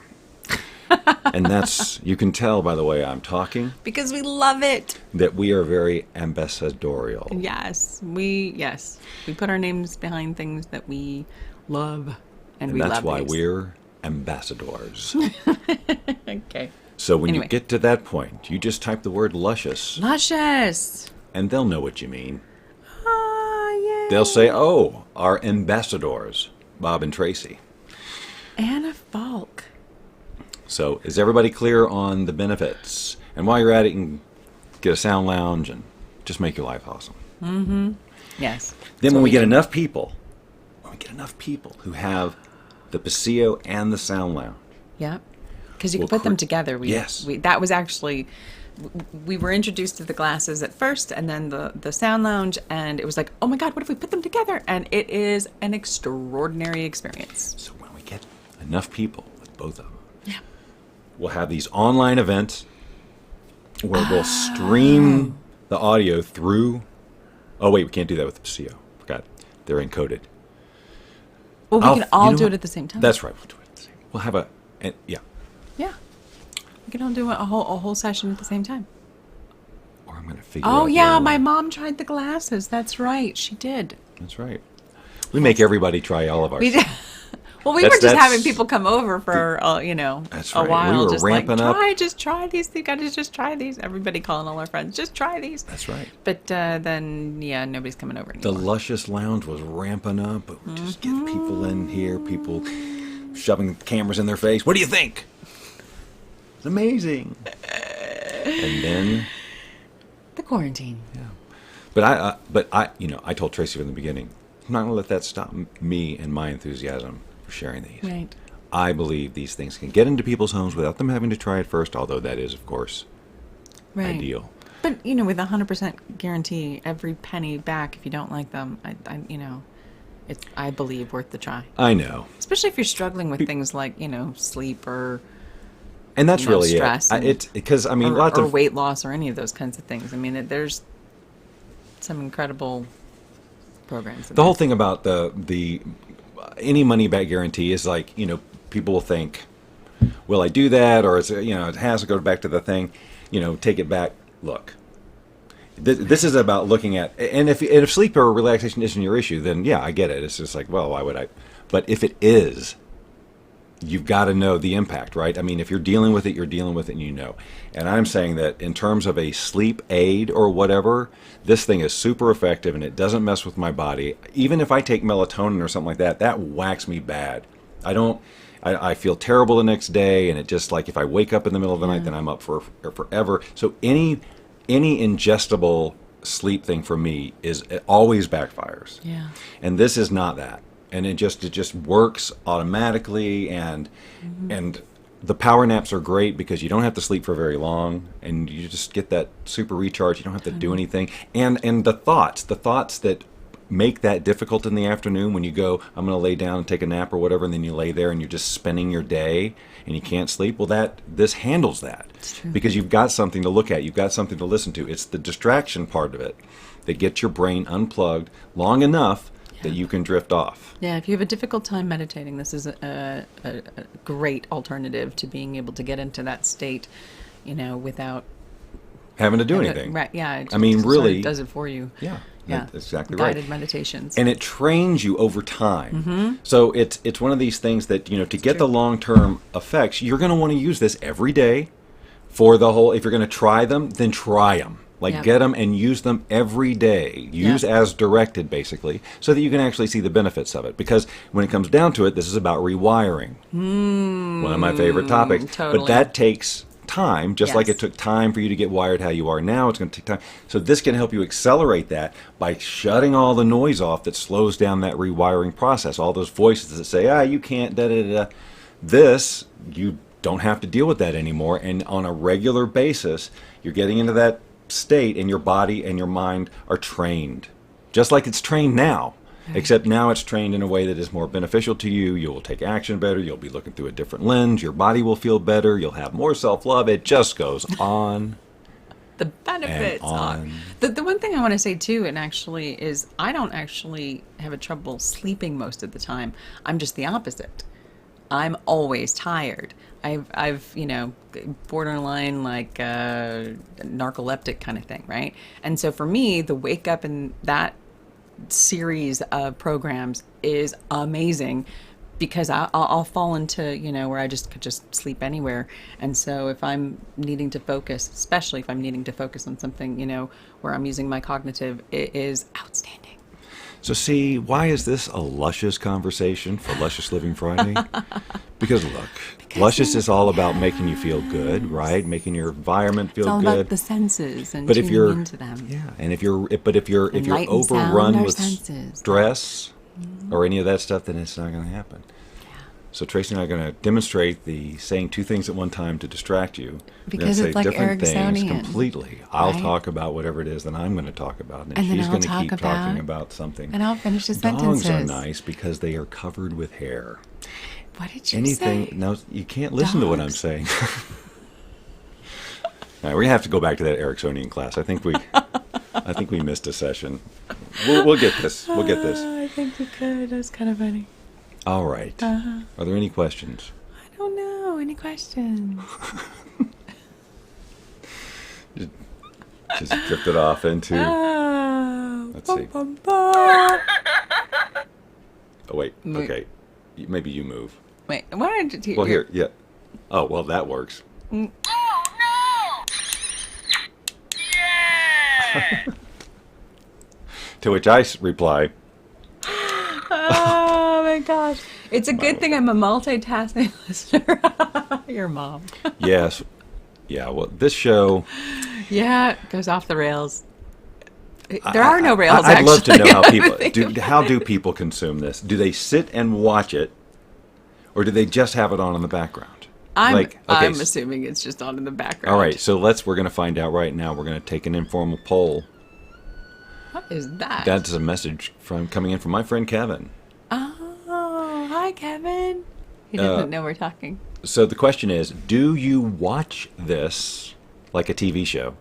And that's, you can tell by the way I'm talking, Because we love it. that we are very ambassadorial. Yes. We put our names behind things that we love. And we And that's love why these. we're ambassadors. Okay. So when Anyway. you get to that point, you just type the word luscious, Luscious. and they'll know what you mean. Yeah. They'll say, oh, our ambassadors, Bob and Tracy. Anna Falk. So is everybody clear on the benefits? And while you're at it, you can get a sound lounge and just make your life awesome. Yes. Then So when we get do. enough people who have the Psio and the Sound Lounge. Yeah, because you Well, can put them together. Yes. That was actually, we were introduced to the glasses at first, and then the Sound Lounge, and it was like, oh my God, what if we put them together? And it is an extraordinary experience. So when we get enough people with both of them, Yeah. we'll have these online events where we'll stream the audio through. Oh wait, we can't do that with the Psio. Forgot, they're encoded. Well, we can all do it at the same time. That's right. We'll do it at the same. We'll have yeah. Yeah. We can all do a whole session at the same time. Or I'm going to figure. Oh out yeah, where- my mom tried the glasses. That's right, she did. That's right. We make everybody try all of ours. We did. Well, we That's- were just that's- having people come over for That's a right. We while, were just ramping like up. just try these. You got to just try these. Everybody calling all our friends, just try these. That's right. But then, yeah, nobody's coming over The anymore. Luscious Lounge was ramping up, but we just get people in here, people shoving cameras in their face. What do you think? It's amazing. And then, The quarantine. but I, I told Tracy from the beginning, I'm not going to let that stop me and my enthusiasm for sharing these. Right. I believe these things can get into people's homes without them having to try it first, although that is, of course, Right. ideal. But with 100% guarantee, every penny back if you don't like them, it's, I believe, worth the try. I know. Especially if you're struggling with things like sleep or And that's really stress it. and- It's because, I mean, or, lots or of weight loss or any of those kinds of things. I mean, there's some incredible programs. the whole thing about the any money back guarantee is like, people will think, will I do that? Or it's, it has to go back to the thing, take it back. Look, this is about looking at, and if sleep or relaxation isn't your issue, then yeah, I get it. It's just like, well, why would I? But if it is, you've got to know the impact, right? I mean, if you're dealing with it, you're dealing with it, and you know. And I'm saying that in terms of a sleep aid or whatever, this thing is super effective, and it doesn't mess with my body. Even if I take melatonin or something like that, that whacks me bad. I feel terrible the next day, and it just like if I wake up in the middle of the night, then I'm up for forever. So any ingestible sleep thing for me it always backfires. Yeah. And this is not that. And it just works automatically, and the power naps are great because you don't have to sleep for very long, and you just get that super recharge. You don't have to do anything. And the thoughts that make that difficult in the afternoon when you go, I'm going to lay down and take a nap or whatever, and then you lay there and you're just spending your day and you can't sleep. Well, this handles that because you've got something to look at, you've got something to listen to. It's the distraction part of it that gets your brain unplugged long enough that you can drift off. Yeah, if you have a difficult time meditating, this is a great alternative to being able to get into that state, without Having to do anything. Right? Yeah. I mean, sort of really, does it for you. Yeah, Yeah. that's exactly right. Guided meditations. And it trains you over time. So it's one of these things that, to get the long-term effects, you're going to want to use this every day for the whole, if you're going to try them, then try them. Like, get them and use them every day. Use as directed, basically, so that you can actually see the benefits of it. Because when it comes down to it, this is about rewiring. One of my favorite topics. Totally. But that takes time, just like Yes. it took time for you to get wired how you are now. It's going to take time. So this can help you accelerate that by shutting all the noise off that slows down that rewiring process. All those voices that say, you can't, da-da-da-da. This, you don't have to deal with that anymore. And on a regular basis, you're getting into that state, and your body and your mind are trained. Just like it's trained now. Except now it's trained in a way that is more beneficial to you. You will take action better. You'll be looking through a different lens. Your body will feel better. You'll have more self-love. It just goes on. The benefits and are. on. The one thing I want to say too, and actually is, I don't actually have a trouble sleeping most of the time. I'm just the opposite. I'm always tired. I've borderline like narcoleptic kind of thing, right? And so for me, the wake up in that series of programs is amazing, because I'll fall into where I just could just sleep anywhere. And so if I'm needing to focus, especially if I'm needing to focus on something where I'm using my cognitive, it is outstanding. So see, why is this a Luscious conversation for Luscious Living Friday? Because look, Luscious is all about making you feel good, right? Making your environment feel It's all good. about the senses and But if tuning you're into them. yeah, and if you're light and sound overrun our with senses. stress or any of that stuff, then it's not going to happen. So Tracy and I are going to demonstrate the saying two things at one time to distract you. Because we're it's gonna like say different things Ericksonian, completely. I'll right? talk about whatever it is that I'm going to talk about, and, And then she's I'll going to talk keep talking about something. And I'll finish the Dogs sentences. are nice because they are covered with hair. What did you Anything? say? No, you can't listen to what I'm Dogs? saying. All right, we have to go back to that Ericksonian class. I think we missed a session. We'll get this. We'll get this. I think we could. That was kind of funny. All right. Uh-huh. Are there any questions? I don't know. Any questions? Just drifted off into. Let's see. Oh wait. Okay. Maybe you move. Wait. Why did you? Well, here. Yeah. Oh well, that works. Mm. To which I reply. Oh my gosh! It's a good thing I'm a multitasking listener. Your mom. Yes. Yeah. Well, this show. Yeah, it goes off the rails. There are no rails. I'd love to know how actually. people how do people consume this? Do they sit and watch it, or do they just have it on in the background? I'm assuming it's just on in the background. All right, so we're going to find out right now. We're going to take an informal poll. What is that? That's a message coming in from my friend Kevin. Oh, hi, Kevin. He doesn't know we're talking. So the question is, do you watch this like a TV show?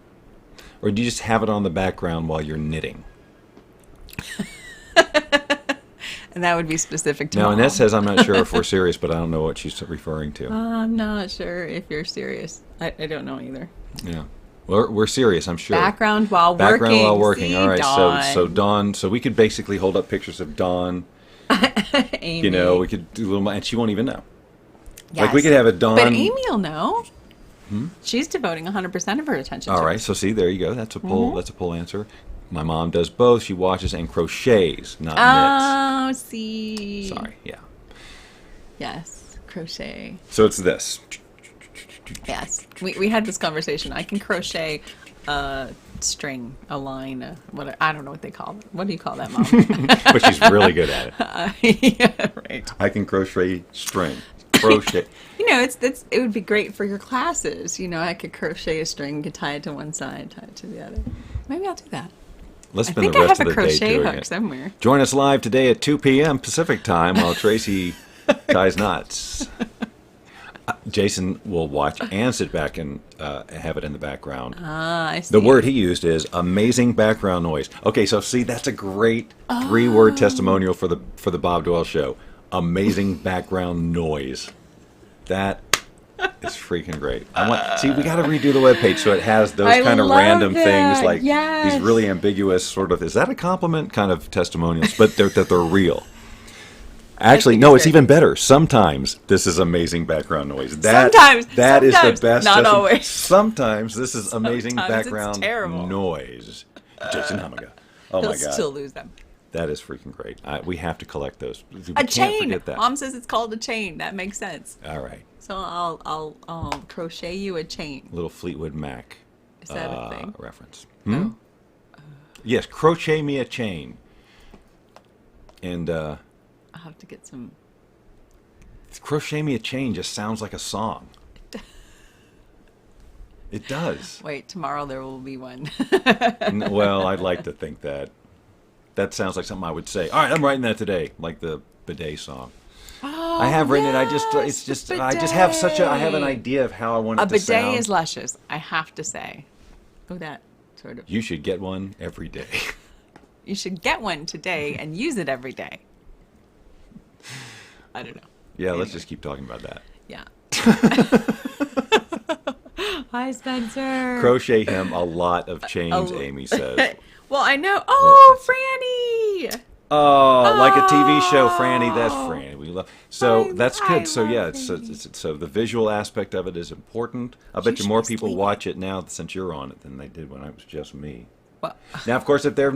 Or do you just have it on the background while you're knitting? And that would be specific to Now, Mom. Annette says, I'm not sure if we're serious, but I don't know what she's referring to. I'm not sure if you're serious. I don't know either. Yeah. We're serious, I'm sure. Background while working. Background while working. See, All right, Dawn. so Dawn, so we could basically hold up pictures of Dawn. Amy. You know, we could do a little, and she won't even know. Yes. Like we could have a Dawn. But Amy will know. She's devoting 100% of her attention to All right, it. so see, there you go. That's a pull. That's a pull answer. My mom does both. She watches and crochets, not knits. Oh, see. Sorry, yeah. Yes, crochet. So it's this. Yes, we had this conversation. I can crochet a string, a line, what I don't know what they call it. What do you call that, Mom? But she's really good at it. Yeah, right. I can crochet string. Crochet. You know, it would be great for your classes. You know, I could crochet a string, could tie it to one side, tie it to the other. Maybe I'll do that. Let's I spend think the I rest have of a the day crochet doing hook it. somewhere. Join us live today at 2 p.m. Pacific time while Tracy ties knots. Jason will watch and sit back and have it in the background. Ah, I see. The word he used is amazing background noise. Okay, so see, that's a great three-word testimonial for the Bob Doyle Show. Amazing background noise. That is freaking great. See, we got to redo the webpage so it has those I kind of love random things, that. like Yes. these really ambiguous sort of, is that a compliment kind of testimonials, but that they're real. Actually, think no, it's it's even better. Sometimes this is amazing background noise. Sometimes that is the sometimes, best. not always. Sometimes this is amazing Sometimes it's background terrible. noise. Jason Humminga. Oh He'll my God. still lose them. That is freaking great. We have to collect those. We A can't chain. forget that. Mom says it's called a chain. That makes sense. All right. So I'll crochet you a chain. Little Fleetwood Mac Is that a thing? reference. Oh. Yes, crochet me a chain. And I'll have to get some. crochet me a chain just sounds like a song. It does. Wait, tomorrow there will be one. Well, I'd like to think that. That sounds like something I would say. All right, I'm writing that today, like the bidet song. Oh, I have written it. I have an bidet. idea of how I want it A to bidet sound. is luscious, I have to say. Oh, that sort of. You should get one every day. You should get one today and use it every day. I don't know. Yeah, let's Anyway. just keep talking about that. Yeah. Hi, Spencer. Crochet him a lot of chains, Oh. Amy says. Well, I know. Oh, Franny. Oh, like a TV show, Franny. That's Franny. We love. So that's I good. So love yeah, Franny. so the visual aspect of it is important. I bet you should more be people sleeping. watch it now since you're on it than they did when I was just me. Well, Now, of course, if you're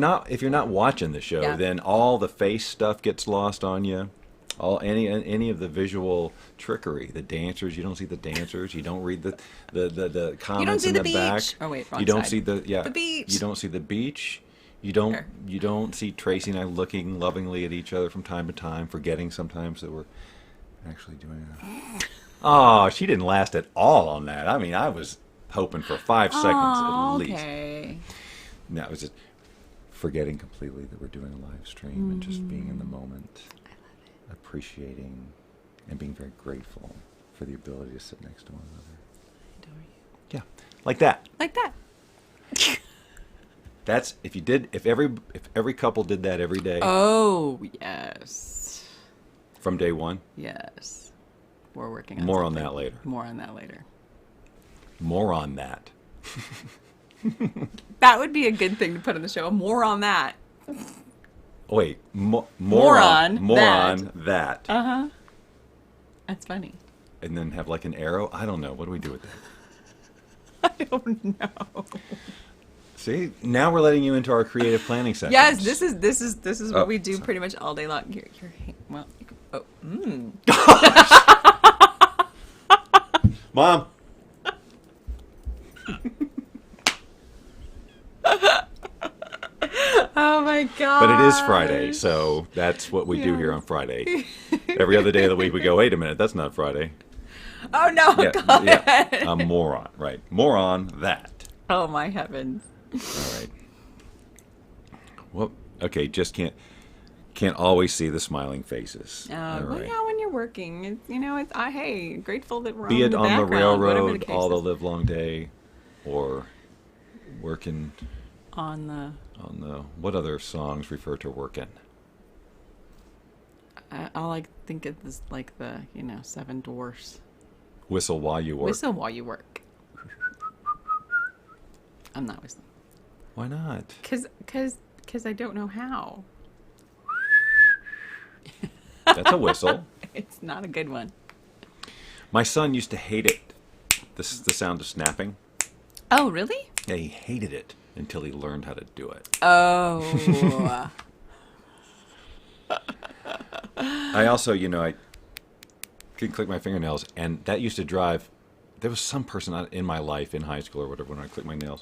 not watching the show, Yeah. then all the face stuff gets lost on you. Any of the visual trickery, the dancers, you don't see the dancers. You don't read the comments see in the the back. beach. Oh, wait, wrong you don't side. see the The beach. You don't see the beach. You Sure. don't see Tracy and I looking lovingly at each other from time to time, forgetting sometimes that we're actually doing it. Oh, she didn't last at all on that. I mean, I was hoping for 5 seconds at least. Okay. No, it was just forgetting completely that we're doing a live stream and just being in the moment. I love it. Appreciating and being very grateful for the ability to sit next to one another. I adore you. Yeah, like that. Like that. That's if every couple did that every day Oh, yes. from day one. Yes. We're working on More on something. that later. More on that later. More on that. That would be a good thing to put on the show. More on that. Wait, more on that. Uh-huh. That's funny. And then have like an arrow. I don't know. What do we do with that? I don't know. See, now we're letting you into our creative planning section. Yes, this is what Oh, we do sorry. pretty much all day long. Well, oh, Mom. oh my god! But it is Friday, so that's what we do here on Friday. Every other day of the week, we go, wait a minute, that's not Friday. Oh no! Yeah, God. yeah. A moron, right? More on that. Oh my heavens! All right. Well, okay, just can't always see the smiling faces. All Well, right. yeah, when you're working, it's hey, grateful that we're Be on it the on the background, whatever railroad case all the is. livelong day, or working on the. what other songs refer to working? All I think of is like the Seven Dwarfs. Whistle while you work. Whistle while you work. I'm not whistling. Why not? Because I don't know how. That's a whistle. It's not a good one. My son used to hate it. The sound of snapping. Oh, really? Yeah, he hated it until he learned how to do it. Oh. I also, I can click my fingernails, and that used to drive. There was some person in my life in high school or whatever when I clicked my nails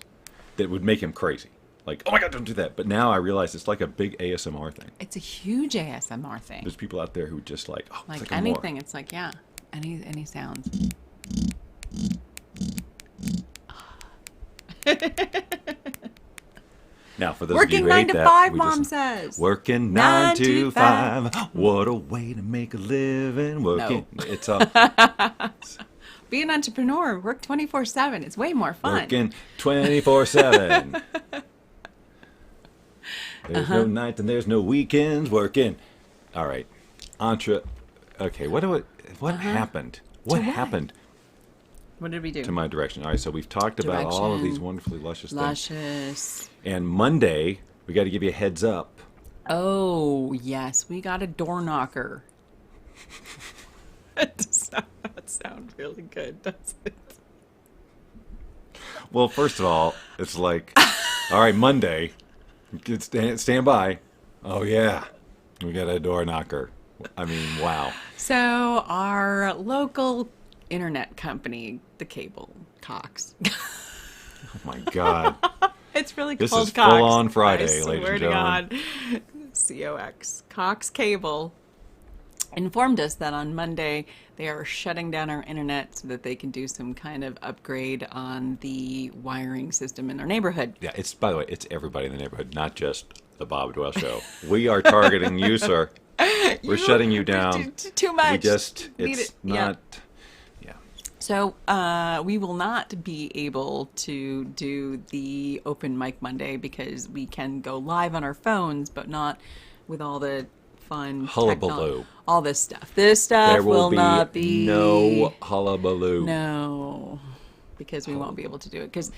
that would make him crazy. Like, oh my God, don't do that. But now I realize it's like a big ASMR thing. It's a huge ASMR thing. There's people out there who just like, oh, Like click anything, more. it's like, yeah, any sounds. Now, for those Working of you who 9 hate to that, 5, we Mom just, says. working 9 9 to to 5. 5. What a way to make a living. Working. No. It's all Be an entrepreneur. Work 24/7. It's way more fun. working 24/7. There's no night and there's no weekends. Working. All right. Okay, what happened? What To what? happened What did we do? to my direction? All right, so we've talked about all of these Direction. wonderfully luscious things. Luscious. And Monday, we got to give you a heads up. Oh, yes. We got a door knocker. That sounds really good, doesn't it? Well, first of all, it's like, all right, Monday, stand by. Oh, yeah, we got a door knocker. I mean, wow. So our local internet company, the cable, Cox. Oh, my God. It's really This called is Cox. full-on Friday, I ladies swear and to gentlemen. God. COX. Cox Cable informed us that on Monday they are shutting down our internet so that they can do some kind of upgrade on the wiring system in their neighborhood. Yeah, by the way, it's everybody in the neighborhood, not just the Bob Doyle Show. We are targeting you, sir. We're shutting you down. Too much. We just, Need it's it. Yeah. not, yeah. So we will not be able to do the open mic Monday because we can go live on our phones, but not with all the fun Hullabaloo. all this stuff. This stuff There will be not be no hullabaloo. no, because we won't be able to do it. Because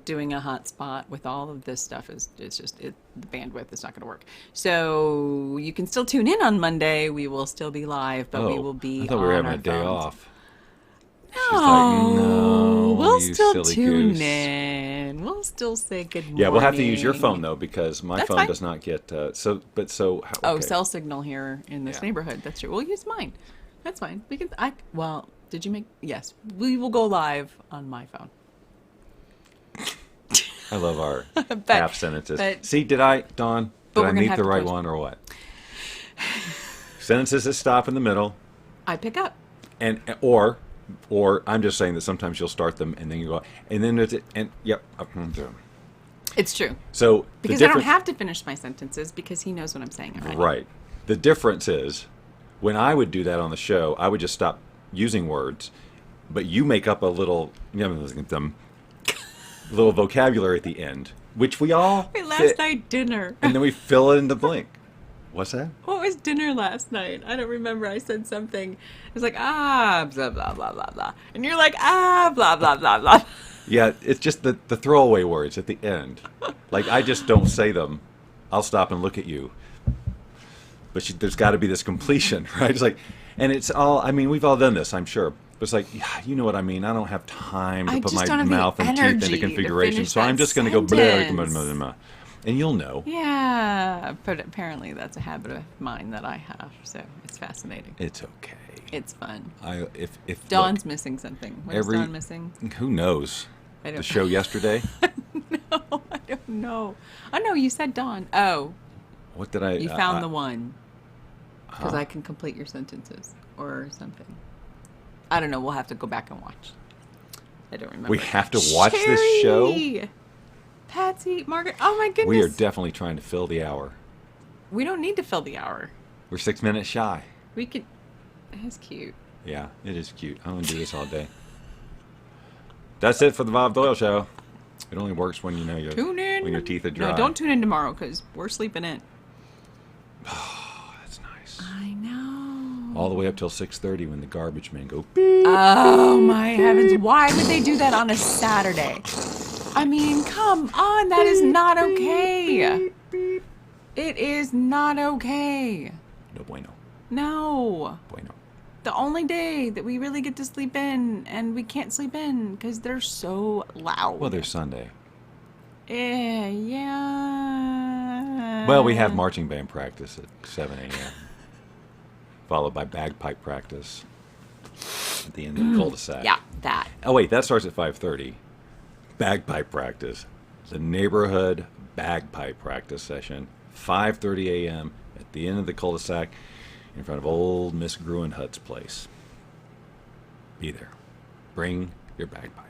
doing a hotspot with all of this stuff the bandwidth is not going to work. So you can still tune in on Monday. We will still be live, but we will be. I thought we were on having our a day phones. off. No, She's like, no, we'll you still silly tune goose. in. We'll still say good morning. Yeah, we'll have to use your phone though because my That's phone fine. does not get. Oh, Okay. cell signal here in this Yeah. neighborhood. That's true. We'll use mine. That's fine. We can. Did you make? Yes, we will go live on my phone. I love our But- half sentences. but- See, Dawn? But Did I we're gonna meet have the to right post- one or what? Sentences that stop in the middle. I pick up. And or I'm just saying that sometimes you'll start them and then you go and then it's and yep. It's true. So Because I don't have to finish my sentences because he knows what I'm saying already. Right. The difference is when I would do that on the show, I would just stop using words, but you make up a little little vocabulary at the end, which we all Wait, last fit, night dinner. and then we fill it in the blank. What's that? What was dinner last night? I don't remember. I said something. It was like, blah, blah, blah, blah, blah. And you're like, blah, blah, blah, blah. Yeah, it's just the throwaway words at the end. Like, I just don't say them. I'll stop and look at you. But there's got to be this completion, right? It's like, and it's all, I mean, we've all done this, I'm sure. But it's like, yeah, you know what I mean? I don't have time to put my mouth and teeth into configuration, so I'm just going to go blah, blah, blah, blah. And you'll know. Yeah, but apparently that's a habit of mine that I have, so it's fascinating. It's okay. It's fun. If Dawn's missing something. What is Dawn missing? Who knows? I don't The show yesterday? No, I don't know. Oh, no, you said Dawn. Oh. What did I... You found the one. Because I can complete your sentences or something. I don't know. We'll have to go back and watch. I don't remember. We have to watch this show? Patsy, Margaret. Oh, my goodness. We are definitely trying to fill the hour. We don't need to fill the hour. We're 6 minutes shy. We could... That's cute. Yeah, it is cute. I'm going to do this all day. That's it for the Bob Doyle Show. It only works when you know tune in. when your teeth are dry. No, don't tune in tomorrow because we're sleeping in. Oh, that's nice. I know. All the way up till 6:30 when the garbage men go beep. Oh my heavens! Why would they do that on a Saturday? I mean, come on, that is not okay. It is not okay. No bueno. No. Bueno. The only day that we really get to sleep in, and we can't sleep in because they're so loud. Well, there's Sunday. Yeah. Well, we have marching band practice at 7 a.m. followed by bagpipe practice at the end of the cul-de-sac. Yeah, that. Oh, wait, that starts at 5:30. Bagpipe practice. The neighborhood bagpipe practice session. 5:30 a.m. at the end of the cul-de-sac in front of old Miss Gruenhut's place. Be there. Bring your bagpipe.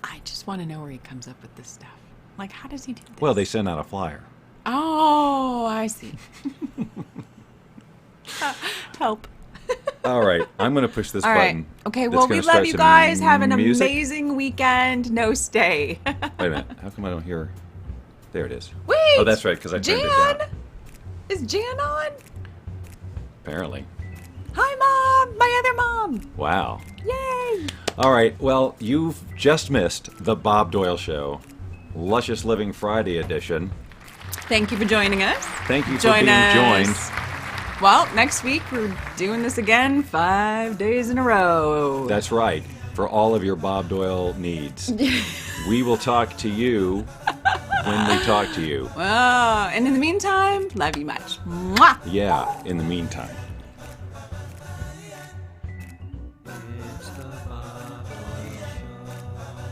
I just want to know where he comes up with this stuff. Like, how does he do this? Well, they send out a flyer. Oh, I see. Help. All right, I'm going to push this All button. right. Okay, That's well, gonna we start love you some guys. Have an music. amazing weekend. No stay. Wait a minute. How come I don't hear? There it is. Wait. Oh, that's right, because I turned it Jan? down. Is Jan on? Apparently. Hi, Mom. My other mom. Wow. Yay. All right, well, you've just missed the Bob Doyle Show, Luscious Living Friday edition. Thank you for joining us. Thank you for Join being us. joined. Well, next week we're doing this again 5 days in a row. That's right, for all of your Bob Doyle needs. We will talk to you when we talk to you. Well, and in the meantime, love you much. Mwah! Yeah, in the meantime.